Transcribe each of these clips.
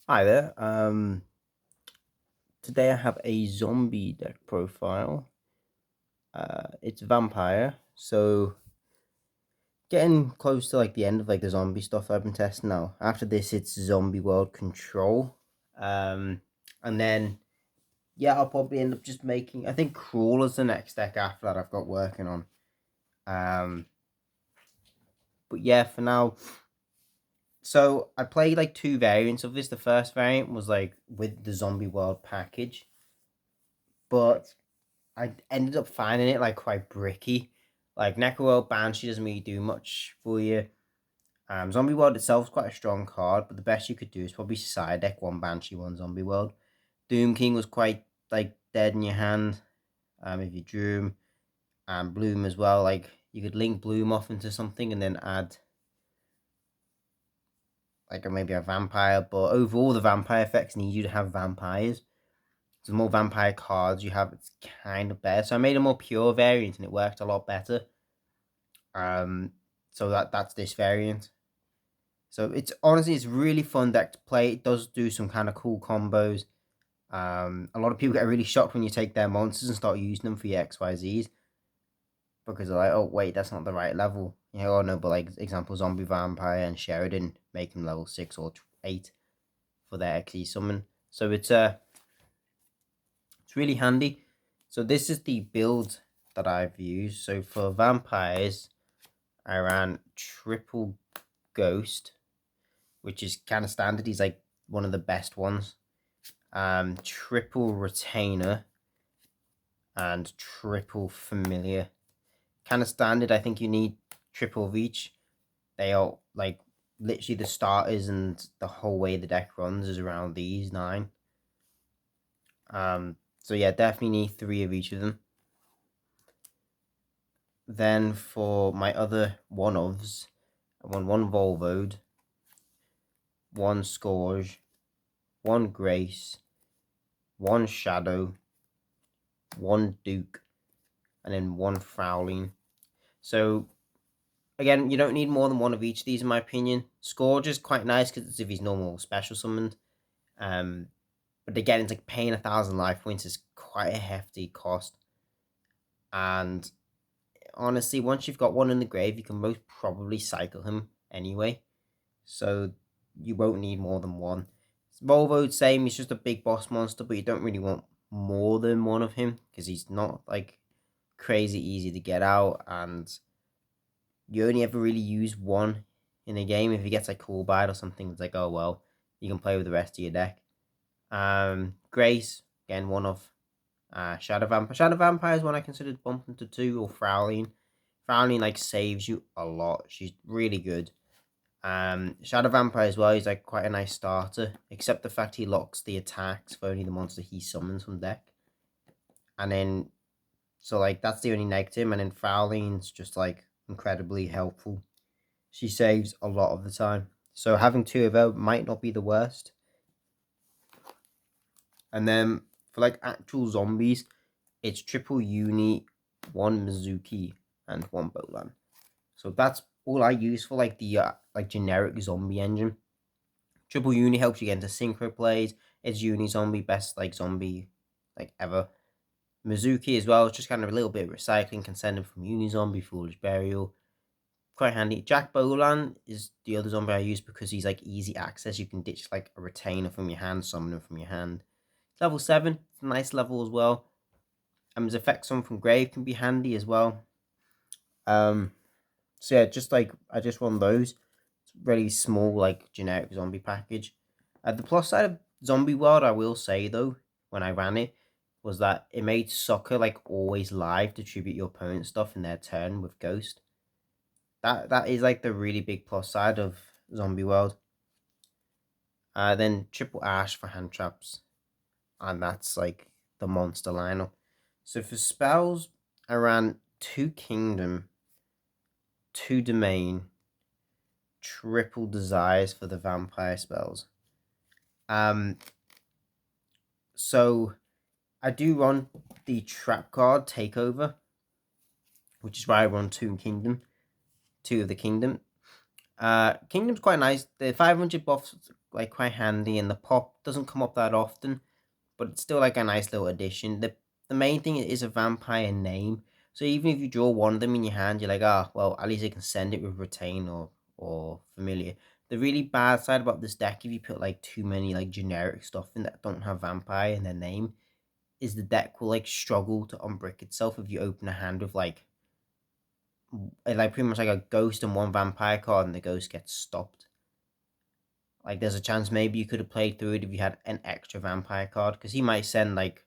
Hi there. Today I have a zombie deck profile. It's vampire, so getting close to like the end of like the zombie stuff I've been testing now. After this, it's zombie world control. Um, and then yeah, I'll probably end up just making. I think crawler's the next deck after that I've got working on. Um, but yeah, for now. So I played like two variants of this. The first variant was like with the zombie world package, but I ended up finding it like quite bricky. Like Necroworld Banshee doesn't really do much for you. Zombie World itself is quite a strong card, but the best you could do is probably side deck one Banshee, one Zombie World. Doom King was quite like dead in your hand. If you drew him, and Bloom as well. Like you could link Bloom off into something and then add like maybe a vampire. But overall, the vampire effects need you to have vampires. So the more vampire cards you have, it's kind of better. So I made a more pure variant, and it worked a lot better. So that's this variant. So it's honestly it's really fun deck to play. It does do some kind of cool combos. A lot of people get really shocked when you take their monsters and start using them for your XYZs because they're like, oh wait, that's not the right level. You know, oh no, but like example, Zombie Vampire and Sheridan make them level 6 or 8 for their XE summon. So it's really handy. So this is the build that I've used. So for vampires, I ran triple ghost, which is kind of standard. He's like one of the best ones. Triple retainer and triple familiar. Kind of standard. I think you need triple of each. They are like literally the starters, and the whole way the deck runs is around these 9. So yeah, definitely need 3 of each of them. Then for my other one-ofs, I want one Volvode, one Scourge, one Grace, one Shadow, one Duke, and then one Frowling. So again, you don't need more than one of each of these, in my opinion. Scourge is quite nice because it's if he's normal special summoned. Um, but again, it's like paying 1,000 life points is quite a hefty cost. And honestly, once you've got one in the grave, you can most probably cycle him anyway. So you won't need more than one. Volvo, same, he's just a big boss monster, but you don't really want more than one of him because he's not like crazy easy to get out, and you only ever really use one in a game. If he gets like cool bite or something, it's like, oh well, you can play with the rest of your deck. Grace, again, one of Shadow Vampire. Shadow Vampire is one I considered bumping to 2, or Frowling. Frowling like saves you a lot. She's really good. Shadow Vampire as well, he's like quite a nice starter, except the fact he locks the attacks for only the monster he summons from deck. And then, so like that's the only negative, and then Frowling's just like incredibly helpful. She saves a lot of the time. So having 2 of her might not be the worst. And then for like actual zombies, it's triple uni, 1 Mizuki, and 1 Bolan. So that's all I use for like the like generic zombie engine. Triple uni helps you get into synchro plays. It's uni zombie, best like zombie like ever. Mizuki as well, it's just kind of a little bit of recycling, can send him from uni zombie, foolish burial. Quite handy. Jack Bolan is the other zombie I use because he's like easy access. You can ditch like a retainer from your hand, summon him from your hand. Level 7, it's a nice level as well. His effect summon from grave can be handy as well. So yeah, just like I just run those. It's really small, like generic zombie package. The plus side of Zombie World, I will say though, when I ran it, was that it made soccer like always live to tribute your opponent's stuff in their turn with Ghost. That is like the really big plus side of Zombie World. Then triple Ash for hand traps, and that's like the monster lineup. So for spells, I ran 2 Kingdom, 2 Domain, triple Desires for the vampire spells. Um, so I do run the trap card Takeover, which is why I run 2 Kingdom, 2 of the Kingdom. Kingdom's quite nice. The 500 buffs like quite handy, and the pop doesn't come up that often, but it's still like a nice little addition. The main thing is a vampire name. So even if you draw one of them in your hand, you're like, ah, well, at least I can send it with retain or familiar. The really bad side about this deck, if you put like too many like generic stuff in that don't have vampire in their name, is the deck will like struggle to unbrick itself if you open a hand with like pretty much like a ghost and one vampire card, and the ghost gets stopped. Like there's a chance maybe you could have played through it if you had an extra vampire card, because he might send like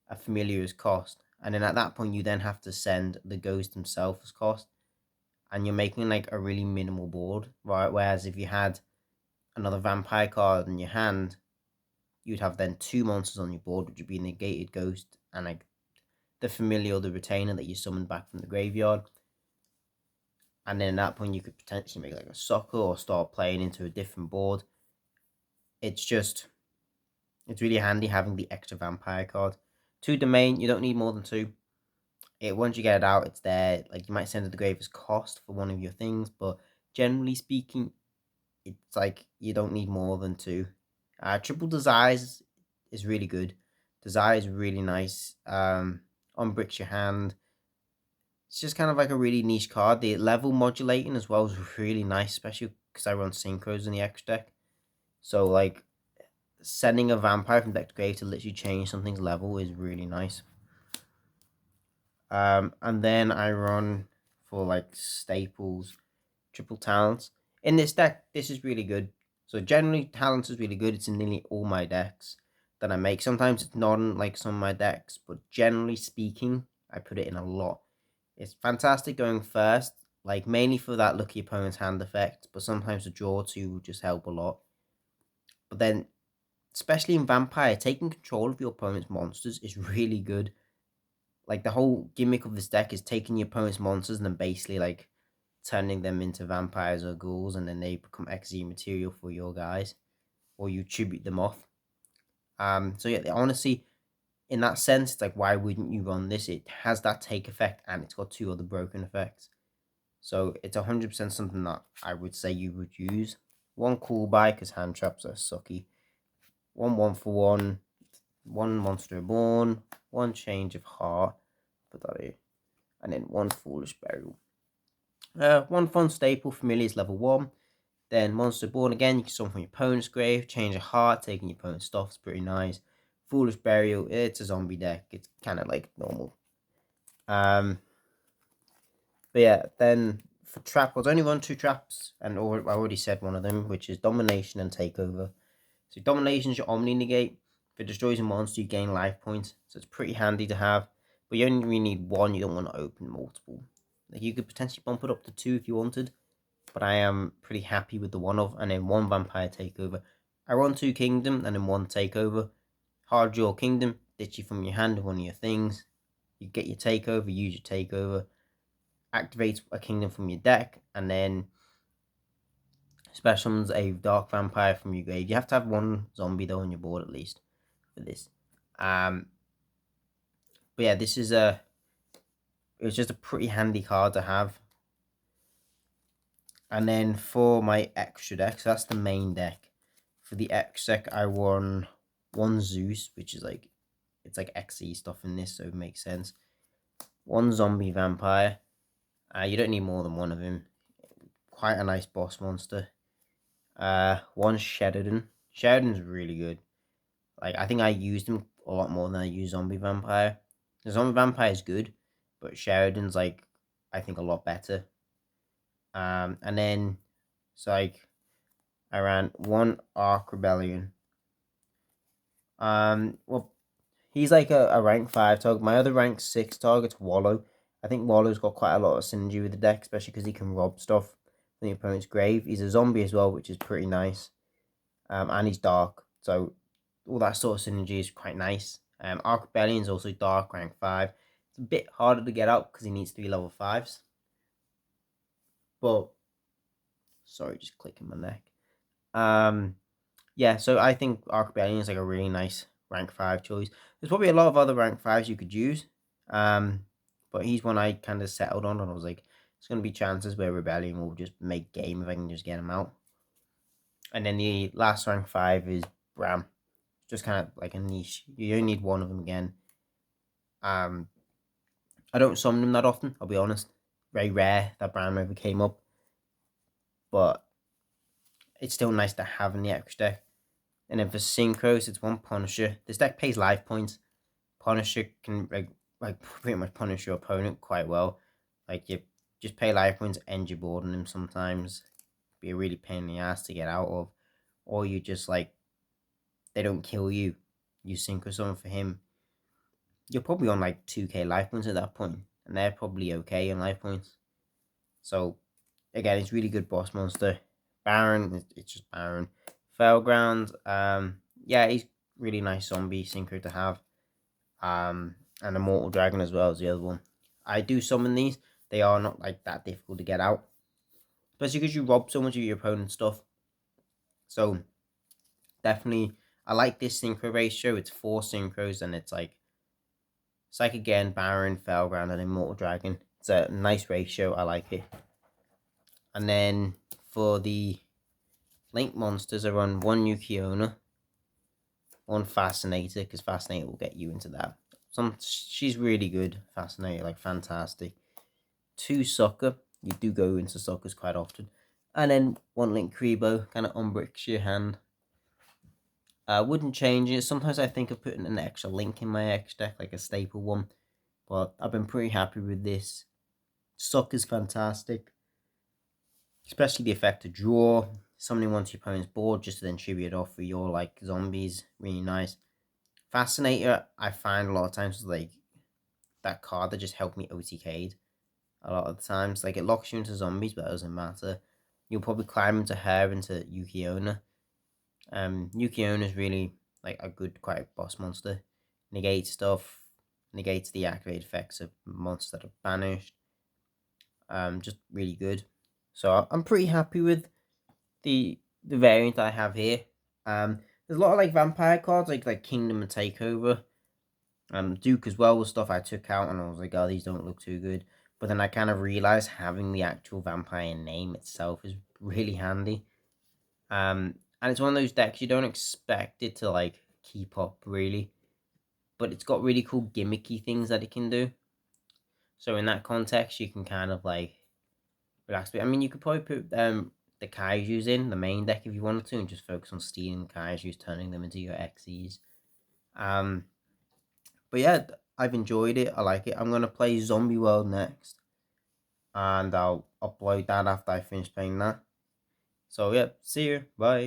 a familiar as cost, and then at that point you then have to send the ghost himself as cost, and you're making like a really minimal board, right? Whereas if you had another vampire card in your hand, you'd have then two monsters on your board, which would be negated ghost and like the familiar or the retainer that you summoned back from the graveyard. And then at that point you could potentially make like a soccer or start playing into a different board. It's really handy having the extra vampire card. 2 domain, you don't need more than 2. Once you get it out, it's there. Like you might send it to the grave as cost for one of your things, but generally speaking, it's like you don't need more than 2. Triple Desires is really good. Desire is really nice. Unbricks your hand. It's just kind of like a really niche card. The level modulating as well is really nice, especially because I run synchros in the X deck. So like sending a vampire from deck to grave to literally change something's level is really nice. And then I run for like staples, triple talents. In this deck, this is really good. So generally, talents is really good. It's in nearly all my decks that I make. Sometimes it's not in like some of my decks, but generally speaking, I put it in a lot. It's fantastic going first, like mainly for that lucky opponent's hand effect, but sometimes the draw too will just help a lot. But then, especially in Vampire, taking control of your opponent's monsters is really good. Like the whole gimmick of this deck is taking your opponent's monsters and then basically like turning them into vampires or ghouls, and then they become XZ material for your guys, or you tribute them off. So yeah, honestly, in that sense, it's like why wouldn't you run this? It has that take effect and it's got 2 other broken effects. So it's 100% something that I would say you would use. 1 cool buy because hand traps are sucky. 1 for 1. 1 monster reborn. 1 change of heart. Put that here. And then 1 foolish burial. 1 fun staple familiar is level 1. Then monster born again, you can summon from your opponent's grave. Change of heart, taking your opponent's stuff is pretty nice. Foolish burial, it's a zombie deck. It's kind of like normal. But yeah, then for trap, I've only run 2 traps, and I already said one of them, which is domination and takeover. So domination is your omni negate. If it destroys a monster, you gain life points. So it's pretty handy to have. But you only really need 1. You don't want to open multiple. Like you could potentially bump it up to 2 if you wanted, but I am pretty happy with the 1 of, and then 1 vampire takeover. I run 2 kingdom and then 1 takeover. Hard draw kingdom, ditch you from your hand of one of your things. You get your takeover, use your takeover. Activate a kingdom from your deck, and then specials a dark vampire from your grave. You have to have 1 zombie though on your board at least for this. But yeah, this is it's just a pretty handy card to have. And then for my extra deck, so that's the main deck. For the extra deck, I won 1 Zeus, which is like, it's like XE stuff in this, so it makes sense. 1 zombie vampire. You don't need more than 1 of him. Quite a nice boss monster. 1 Sheridan. Sheridan's really good. Like, I think I used him a lot more than I use zombie vampire. The zombie vampire is good, but Sheridan's like, I think a lot better. And then it's like I ran 1 Arc Rebellion. Well, he's like a rank 5 target. My other rank 6 target's Wallow. I think Wallow's got quite a lot of synergy with the deck, especially because he can rob stuff from the opponent's grave. He's a zombie as well, which is pretty nice. And he's dark, so all that sort of synergy is quite nice. Arc Rebellion is also dark, rank 5. It's a bit harder to get out because he needs to be level 5s. But, sorry, just clicking my neck. Yeah, so I think Arc Rebellion is like a really nice rank 5 choice. There's probably a lot of other rank 5s you could use. But he's one I kind of settled on, and I was like, there's going to be chances where Rebellion will just make game if I can just get him out. And then the last rank 5 is Bram. Just kind of like a niche. You only need one of them again. I don't summon them that often, I'll be honest. Very rare that Bram ever came up. But it's still nice to have in the extra deck. And then for Synchros, it's one Punisher. This deck pays life points. Punisher can like pretty much punish your opponent quite well. Like you just pay life points, end your board on him sometimes. Be a really pain in the ass to get out of. Or you just like they don't kill you. You synchro summon for him. You're probably on like 2k life points at that point, and they're probably okay on life points. So again, it's really good boss monster. Baron, it's just Baron. Fairground, yeah, he's really nice zombie synchro to have. And Immortal Dragon as well as the other one. I do summon these. They are not like that difficult to get out, especially because you rob so much of your opponent's stuff. So definitely, I like this synchro ratio. It's 4 synchros, and it's like again Baron, Fairground, and Immortal Dragon. It's a nice ratio. I like it. And then for the Link monsters, I run 1 Yukiona, 1 Fascinator, because Fascinator will get you into that. She's really good, Fascinator, like fantastic. 2 Sucker, you do go into Suckers quite often. And then 1 Link Kribo, kind of unbricks your hand. I wouldn't change it. Sometimes I think of putting an extra Link in my X deck, like a staple one. But I've been pretty happy with this. Sucker's fantastic. Especially the effect to draw. Summoning onto your opponent's board just to then tribute it off for your like zombies. Really nice. Fascinator, I find a lot of times like that card that just helped me OTK'd a lot of the times. Like it locks you into zombies, but it doesn't matter. You'll probably climb into her into Yukiona. Yukiona is really like a good, quite boss monster. Negates stuff, negates the activated effects of monsters that are banished. Just really good. So I'm pretty happy with the variant I have here. There's a lot of like vampire cards, like Kingdom and Takeover. Duke as well was stuff I took out, and I was like, oh, these don't look too good. But then I kind of realized having the actual vampire name itself is really handy. And it's one of those decks you don't expect it to like keep up really, but it's got really cool gimmicky things that it can do. So in that context, you can kind of like relax a bit. I mean, you could probably put the Kaiju's in the main deck if you wanted to, and just focus on stealing Kaiju's, turning them into your XEs. But yeah, I've enjoyed it. I like it. I'm gonna play Zombie World next, and I'll upload that after I finish playing that. So yeah, see you. Bye.